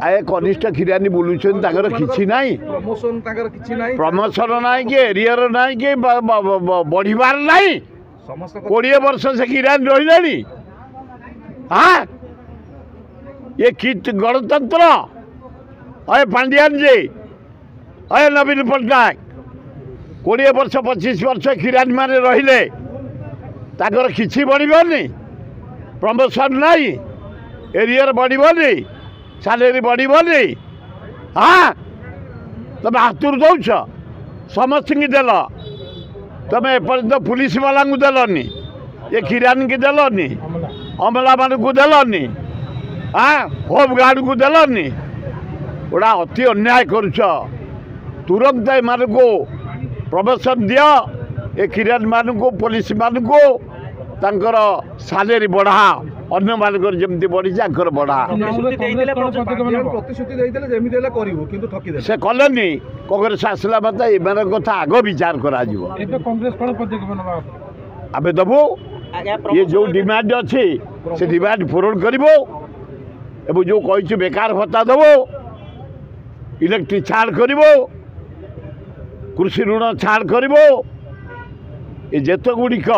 आए कनिष्ठ खिरानी बुलुछन ताकर किछि नाही प्रमोशन नाही कि एरियर नाही कि बढ़िबार नाही 20 वर्ष से खिरानी रही हाँ ये कि गणतंत्र अरे पांड्यान जी अरे नवीन पट्टनायक 20 वर्ष 25 वर्ष खिरानी माने रहिले ताकर किछि बढ़िबनी प्रमोशन नहीं एरियर बढ़िबनी सैलरी बढ़िबनी हाँ तुम हाथुर दौच समस्त की देल तुम एपर्यंत पुलिस वाला देलनी ये खिरानी की देलनी अमला मान को देलनी हाँ होम गार्ड को देलनी गोटा अति अन्याय करुच तुरंत एम को प्रमोशन दियो ये खिरानी मान को पुलिस मान को तांकर सैलरी बढ़ा अन्य मानक जमी बढ़ी बढ़ा से कलेनी कांग्रेस आसला मत एम कथा आग विचार करा दबू ये जो डिमांड अच्छी से डिमांड पूरण कर जो कही बेकार भत्ता दब इलेक्ट्रिक छाड़ कर कृषि ऋण छाड़ कर जेत गुड़िक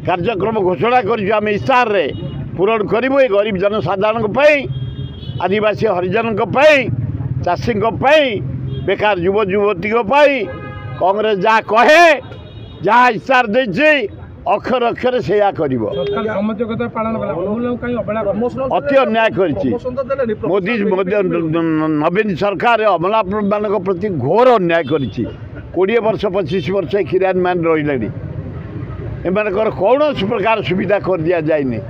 कार्यक्रम घोषणा करें इस्तार रे पूरण करूँ ये गरीब जनसाधारण आदिवासी हरिजन चाषी बेकार युव युवती कांग्रेस जहाँ कहे जहाँ इस्तार दे अक्षर अक्षर से अति अन्याय मोदी नवीन सरकार अमला मान प्रति घोर अन्याय कर 20 वर्ष 25 वर्ष खिरानी मान रही एम कौन प्रकार सुविधा कर दिया जाए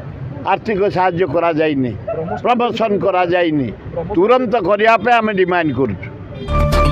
आर्थिक साहाय्य करा जाए प्रमोशन करा जाए तुरंत करने डिमांड करूँ।